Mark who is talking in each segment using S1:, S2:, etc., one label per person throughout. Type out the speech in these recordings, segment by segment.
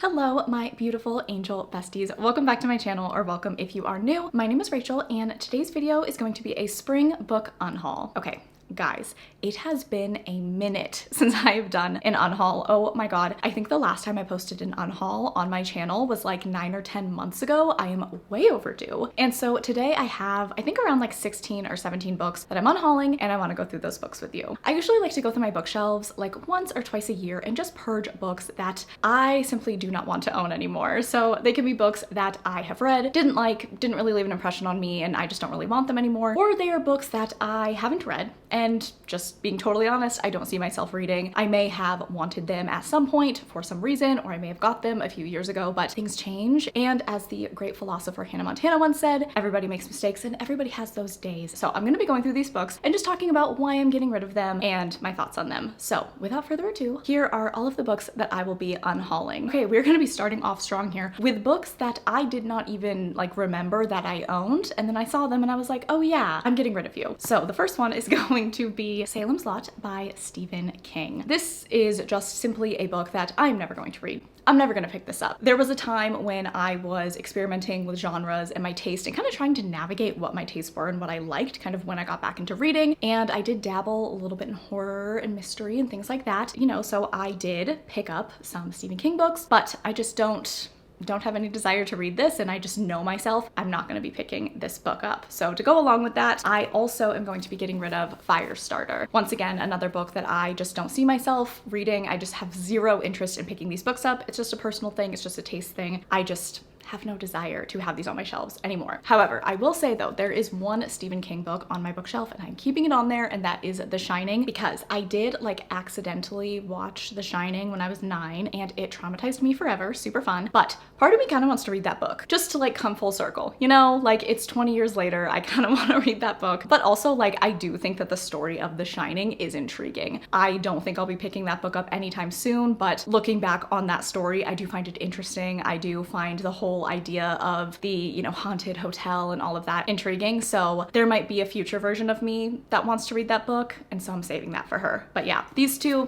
S1: Hello, my beautiful angel besties. Welcome back to my channel, or welcome if you are new. My name is Rachel, and today's video is going to be a spring book unhaul. Okay. Guys, it has been a minute since I have done an unhaul. Oh my god, I think the last time I posted an unhaul on my channel was like 9 or 10 months ago. I am way overdue. And so today I have, I think around like 16 or 17 books that I'm unhauling, and I want to go through those books with you. I usually like to go through my bookshelves like once or twice a year and just purge books that I simply do not want to own anymore. So they can be books that I have read, didn't like, didn't really leave an impression on me, and I just don't really want them anymore. Or they are books that I haven't read, and just being totally honest, I don't see myself reading. I may have wanted them at some point for some reason, or I may have got them a few years ago, but things change. And as the great philosopher Hannah Montana once said, everybody makes mistakes and everybody has those days. So I'm gonna be going through these books and just talking about why I'm getting rid of them and my thoughts on them. So without further ado, here are all of the books that I will be unhauling. Okay, we're gonna be starting off strong here with books that I did not even like remember that I owned, and then I saw them and I was like, oh yeah, I'm getting rid of you. So the first one is going to be Salem's Lot by Stephen King. This is just simply a book that I'm never going to read. I'm never gonna pick this up. There was a time when I was experimenting with genres and my taste and kind of trying to navigate what my tastes were and what I liked kind of when I got back into reading. And I did dabble a little bit in horror and mystery and things like that, you know, so I did pick up some Stephen King books, but I just don't have any desire to read this, and I just know myself, I'm not gonna be picking this book up. So to go along with that, I also am going to be getting rid of Firestarter. Once again, another book that I just don't see myself reading. I just have zero interest in picking these books up. It's just a personal thing, it's just a taste thing. I just have no desire to have these on my shelves anymore. However, I will say though, there is one Stephen King book on my bookshelf and I'm keeping it on there, and that is The Shining, because I did like accidentally watch The Shining when I was 9 and it traumatized me forever, super fun. But part of me kind of wants to read that book just to like come full circle, you know, like it's 20 years later, I kind of want to read that book. But also like I do think that the story of The Shining is intriguing. I don't think I'll be picking that book up anytime soon, but looking back on that story, I do find it interesting. I do find the whole idea of the, you know, haunted hotel and all of that intriguing. So there might be a future version of me that wants to read that book, and so I'm saving that for her. But yeah, these two,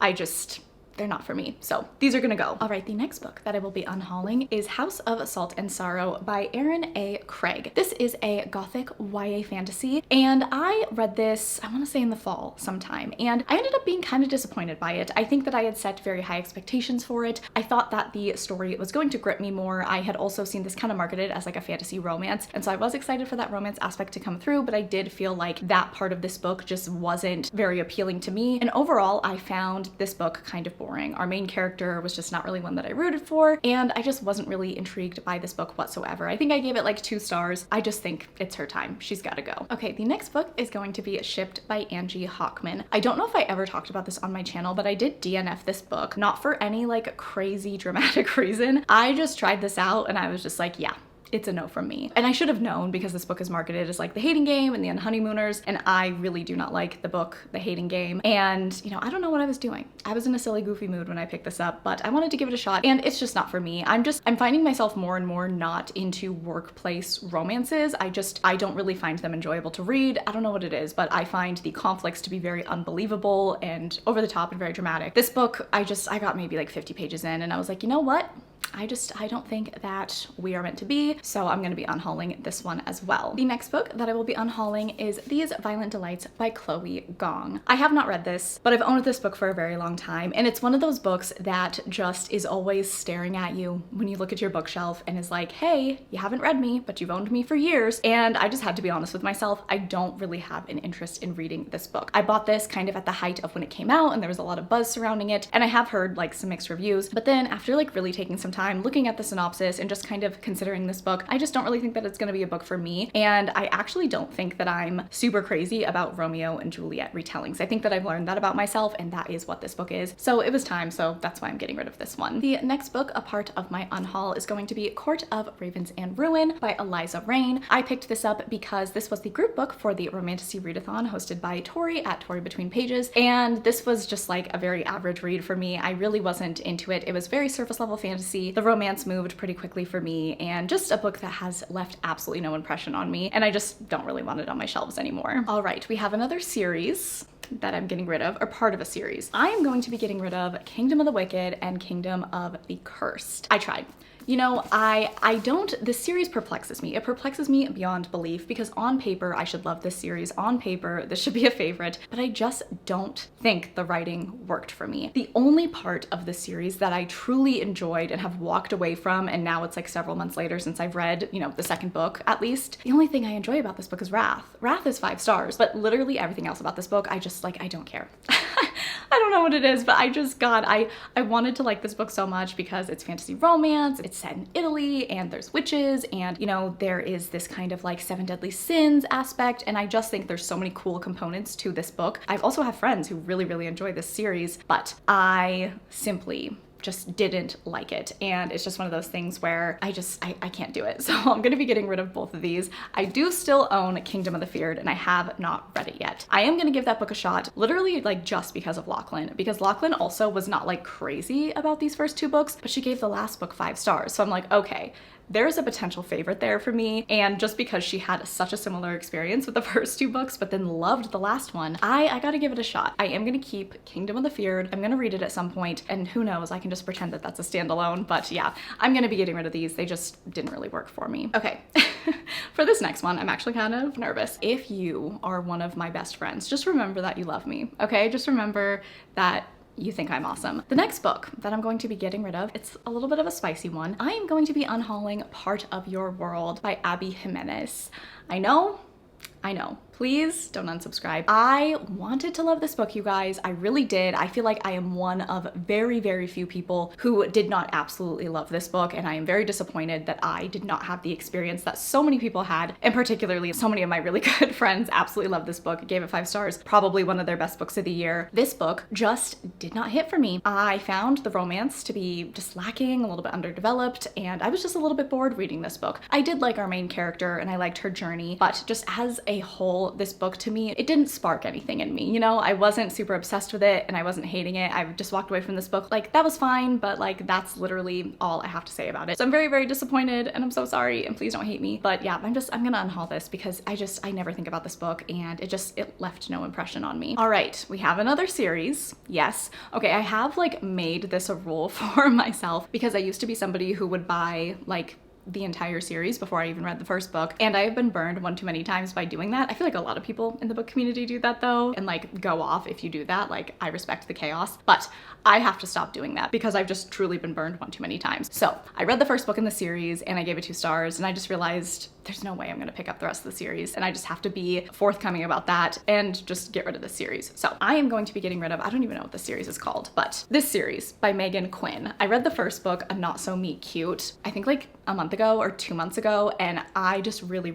S1: they're not for me. So these are gonna go. All right, the next book that I will be unhauling is House of Salt and Sorrow by Erin A. Craig. This is a gothic YA fantasy, and I read this, I wanna say in the fall sometime, and I ended up being kind of disappointed by it. I think that I had set very high expectations for it. I thought that the story was going to grip me more. I had also seen this kind of marketed as like a fantasy romance, and so I was excited for that romance aspect to come through, but I did feel like that part of this book just wasn't very appealing to me. And overall, I found this book kind of boring. Our main character was just not really one that I rooted for, and I just wasn't really intrigued by this book whatsoever. I think I gave it like 2 stars. I just think it's her time. She's gotta go. Okay, the next book is going to be Shipped by Angie Hockman. I don't know if I ever talked about this on my channel, but I did DNF this book, not for any like crazy dramatic reason. I just tried this out and I was just like, yeah, it's a no from me. And I should have known, because this book is marketed as like The Hating Game and The Unhoneymooners, and I really do not like the book The Hating Game. And you know, I don't know what I was doing. I was in a silly, goofy mood when I picked this up, but I wanted to give it a shot, and it's just not for me. I'm finding myself more and more not into workplace romances. I don't really find them enjoyable to read. I don't know what it is, but I find the conflicts to be very unbelievable and over the top and very dramatic. This book, I got maybe like 50 pages in and I was like, you know what? I don't think that we are meant to be, so I'm gonna be unhauling this one as well. The next book that I will be unhauling is These Violent Delights by Chloe Gong. I have not read this, but I've owned this book for a very long time, and it's one of those books that just is always staring at you when you look at your bookshelf and is like, hey, you haven't read me, but you've owned me for years. And I just had to be honest with myself, I don't really have an interest in reading this book. I bought this kind of at the height of when it came out, and there was a lot of buzz surrounding it, and I have heard like some mixed reviews, but then after like really taking some time looking at the synopsis and just kind of considering this book, I just don't really think that it's gonna be a book for me. And I actually don't think that I'm super crazy about Romeo and Juliet retellings. I think that I've learned that about myself, and that is what this book is. So it was time, so that's why I'm getting rid of this one. The next book, a part of my unhaul, is going to be Court of Ravens and Ruin by Eliza Rain. I picked this up because this was the group book for the Romantasy Readathon hosted by Tori at Tori Between Pages, and this was just like a very average read for me. I really wasn't into it. It was very surface level fantasy. The romance moved pretty quickly for me, and just a book that has left absolutely no impression on me, and I just don't really want it on my shelves anymore. All right, we have another series that I'm getting rid of are part of a series. I am going to be getting rid of Kingdom of the Wicked and Kingdom of the Cursed. I tried. You know, this series perplexes me. It perplexes me beyond belief because on paper, I should love this series. On paper, this should be a favorite, but I just don't think the writing worked for me. The only part of the series that I truly enjoyed and have walked away from, and now it's like several months later since I've read, you know, the second book at least, the only thing I enjoy about this book is Wrath. Wrath is 5 stars, but literally everything else about this book, I just like, I don't care. I don't know what it is, but I wanted to like this book so much because it's fantasy romance, it's set in Italy, and there's witches, and you know, there is this kind of like 7 deadly sins aspect, and I just think there's so many cool components to this book. I also have friends who really, really enjoy this series, but I simply just didn't like it. And it's just one of those things where I can't do it. So I'm gonna be getting rid of both of these. I do still own Kingdom of the Feared and I have not read it yet. I am gonna give that book a shot, literally like just because of Lachlan, because Lachlan also was not like crazy about these first 2 books, but she gave the last book 5 stars. So I'm like, okay, there's a potential favorite there for me. And just because she had such a similar experience with the first 2 books, but then loved the last one, I gotta give it a shot. I am gonna keep Kingdom of the Feared. I'm gonna read it at some point, and who knows, I can just pretend that that's a standalone, but yeah, I'm gonna be getting rid of these. They just didn't really work for me. Okay, for this next one, I'm actually kind of nervous. If you are one of my best friends, just remember that you love me, okay? Just remember that you think I'm awesome. The next book that I'm going to be getting rid of, it's a little bit of a spicy one. I am going to be unhauling Part of Your World by Abby Jimenez. I know. Please don't unsubscribe. I wanted to love this book, you guys. I really did. I feel like I am one of very, very few people who did not absolutely love this book, and I am very disappointed that I did not have the experience that so many people had, and particularly so many of my really good friends absolutely loved this book, gave it 5 stars, probably one of their best books of the year. This book just did not hit for me. I found the romance to be just lacking, a little bit underdeveloped, and I was just a little bit bored reading this book. I did like our main character and I liked her journey, but just as a whole, this book to me, it didn't spark anything in me. You know, I wasn't super obsessed with it and I wasn't hating it. I just walked away from this book like that was fine, but like that's literally all I have to say about it. So I'm very, very disappointed and I'm so sorry, and please don't hate me. But yeah, I'm gonna unhaul this because I never think about this book and it left no impression on me. All right, we have another series. Yes. Okay, I have like made this a rule for myself because I used to be somebody who would buy like the entire series before I even read the first book, and I have been burned one too many times by doing that. I feel like a lot of people in the book community do that though, and like go off if you do that. Like, I respect the chaos, but I have to stop doing that because I've just truly been burned one too many times. So I read the first book in the series and I gave it 2 stars, and I just realized there's no way I'm gonna pick up the rest of the series, and I just have to be forthcoming about that and just get rid of this series. So I am going to be getting rid of, I don't even know what this series is called, but this series by Megan Quinn. I read the first book, A Not So Meet Cute, I think like a month ago or 2 months ago, and I just really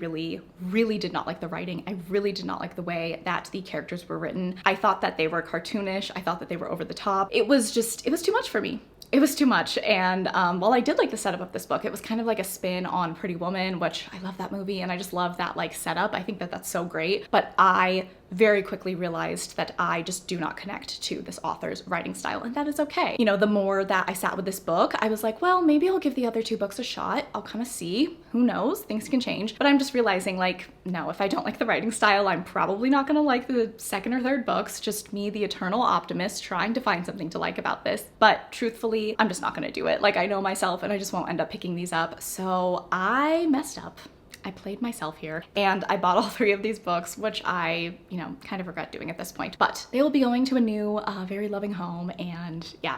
S1: did not like the writing. I really did not like the way that the characters were written. I thought that they were cartoonish. I thought that they were over the top. It was too much for me. It was too much. And while I did like the setup of this book, it was kind of like a spin on Pretty Woman, which I love that movie and I just love that like setup. I think that that's so great. But I very quickly realized that I just do not connect to this author's writing style, and that is okay. You know, the more that I sat with this book, I was like, well, maybe I'll give the other 2 books a shot. I'll kind of see, who knows, things can change. But I'm just realizing like, no, if I don't like the writing style, I'm probably not gonna like the second or third books, just me, the eternal optimist, trying to find something to like about this. But truthfully, I'm just not gonna do it. Like, I know myself and I just won't end up picking these up. So I messed up. I played myself here and I bought all 3 of these books, which I, you know, kind of regret doing at this point, but they will be going to a new, very loving home, and yeah,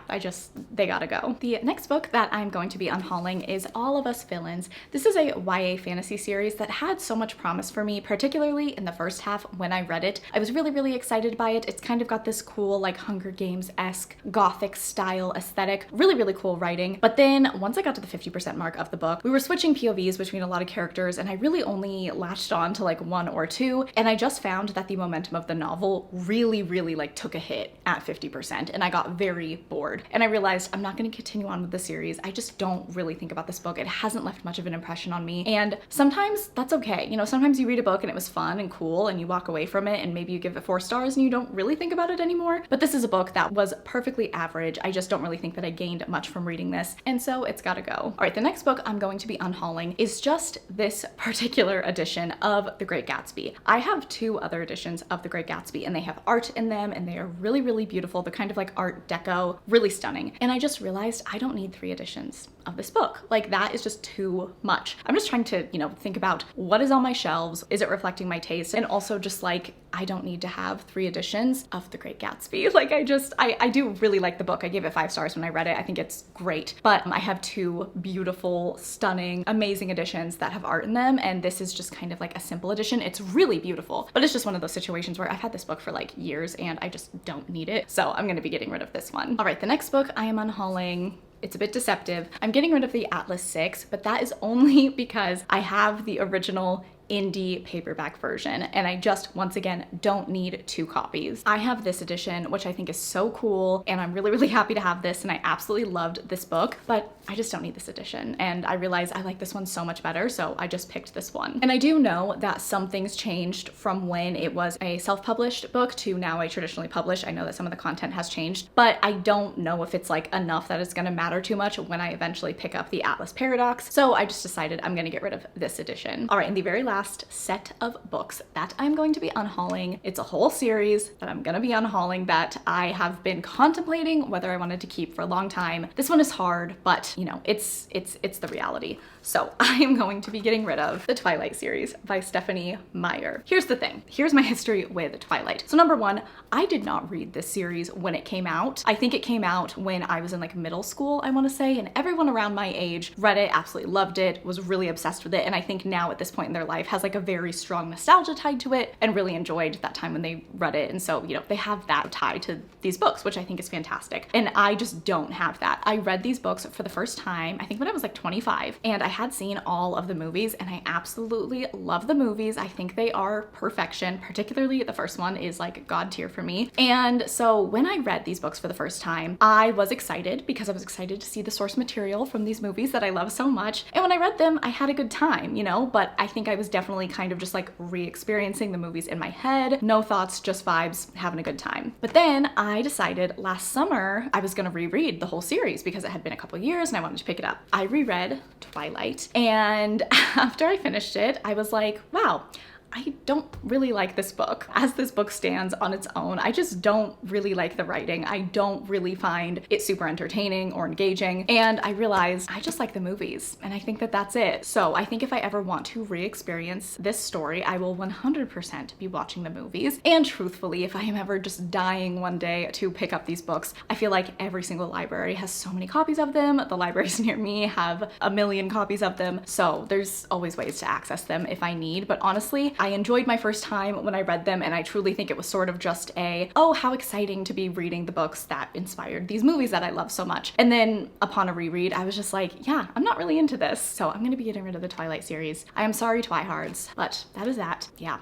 S1: they gotta go. The next book that I'm going to be unhauling is All of Us Villains. This is a YA fantasy series that had so much promise for me, particularly in the first half when I read it. I was really excited by it. It's kind of got this cool, like Hunger Games-esque gothic style aesthetic, really cool writing. But then once I got to the 50% mark of the book, we were switching POVs between a lot of characters, and I really only latched on to like 1 or 2, and I just found that the momentum of the novel really like took a hit at 50%, and I got very bored, and I realized I'm not going to continue on with the series. I just don't really think about this book. It hasn't left much of an impression on me, and sometimes that's okay. You know, sometimes you read a book and it was fun and cool and you walk away from it and maybe you give it 4 stars and you don't really think about it anymore, but this is a book that was perfectly average. I just don't really think that I gained much from reading this, and so it's gotta go. All right, the next book I'm going to be unhauling is just this particular edition of The Great Gatsby. I have 2 other editions of The Great Gatsby, and they have art in them, and they are really, really beautiful. They're kind of like Art Deco, really stunning. And I just realized I don't need 3 editions of this book. Like, that is just too much. I'm just trying to, think about what is on my shelves. Is it reflecting my taste? And also just like, I don't need to have 3 editions of The Great Gatsby. Like, I do really like the book. I gave it 5 stars when I read it. I think it's great. But I have 2 beautiful, stunning, amazing editions that have art in them. And this is just kind of like a simple edition. It's really beautiful, but it's just one of those situations where I've had this book for like years and I just don't need it. So I'm gonna be getting rid of this one. All right, the next book I am unhauling, it's a bit deceptive. I'm getting rid of the Atlas 6, but that is only because I have the original indie paperback version, and I just, once again, don't need 2 copies. I have this edition, which I think is so cool, and I'm really, really happy to have this, and I absolutely loved this book, but I just don't need this edition, and I realized I like this one so much better, so I just picked this one. And I do know that some things changed from when it was a self-published book to now a traditionally published. I know that some of the content has changed, but I don't know if it's like enough that it's gonna matter too much when I eventually pick up the Atlas Paradox, so I just decided I'm gonna get rid of this edition. All right, and the very last set of books that I'm going to be unhauling. It's a whole series that I'm gonna be unhauling that I have been contemplating whether I wanted to keep for a long time. This one is hard, but it's the reality. So I am going to be getting rid of the Twilight series by Stephanie Meyer. Here's the thing. Here's my history with Twilight. So number 1, I did not read this series when it came out. I think it came out when I was in like middle school, I want to say, and everyone around my age read it, absolutely loved it, was really obsessed with it, and I think now at this point in their life has like a very strong nostalgia tied to it and really enjoyed that time when they read it. And so, they have that tie to these books, which I think is fantastic. And I just don't have that. I read these books for the first time, I think when I was like 25, and I had seen all of the movies, and I absolutely love the movies. I think they are perfection, particularly the first one is like God tier for me. And so when I read these books for the first time, I was excited because I was excited to see the source material from these movies that I love so much. And when I read them, I had a good time, but I think I was definitely kind of just like re-experiencing the movies in my head. No thoughts, just vibes, having a good time. But then I decided last summer I was gonna reread the whole series because it had been a couple years and I wanted to pick it up. I reread Twilight, and after I finished it, I was like, wow, I don't really like this book. As this book stands on its own, I just don't really like the writing. I don't really find it super entertaining or engaging. And I realized I just like the movies, and I think that that's it. So I think if I ever want to re-experience this story, I will 100% be watching the movies. And truthfully, if I am ever just dying one day to pick up these books, I feel like every single library has so many copies of them. The libraries near me have a million copies of them. So there's always ways to access them if I need. But honestly, I enjoyed my first time when I read them, and I truly think it was sort of just oh, how exciting to be reading the books that inspired these movies that I love so much. And then upon a reread, I was just like, yeah, I'm not really into this. So I'm gonna be getting rid of the Twilight series. I am sorry, Twihards, but that is that. Yeah,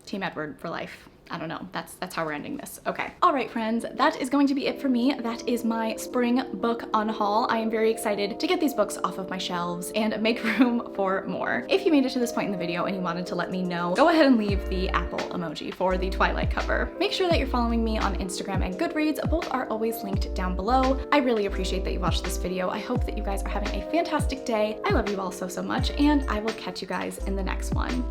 S1: Team Edward for life. I don't know, that's how we're ending this. Okay. All right, friends, that is going to be it for me. That is my spring book unhaul. I am very excited to get these books off of my shelves and make room for more. If you made it to this point in the video and you wanted to let me know, go ahead and leave the apple emoji for the Twilight cover. Make sure that you're following me on Instagram and Goodreads. Both are always linked down below. I really appreciate that you watched this video. I hope that you guys are having a fantastic day. I love you all so, so much, and I will catch you guys in the next one.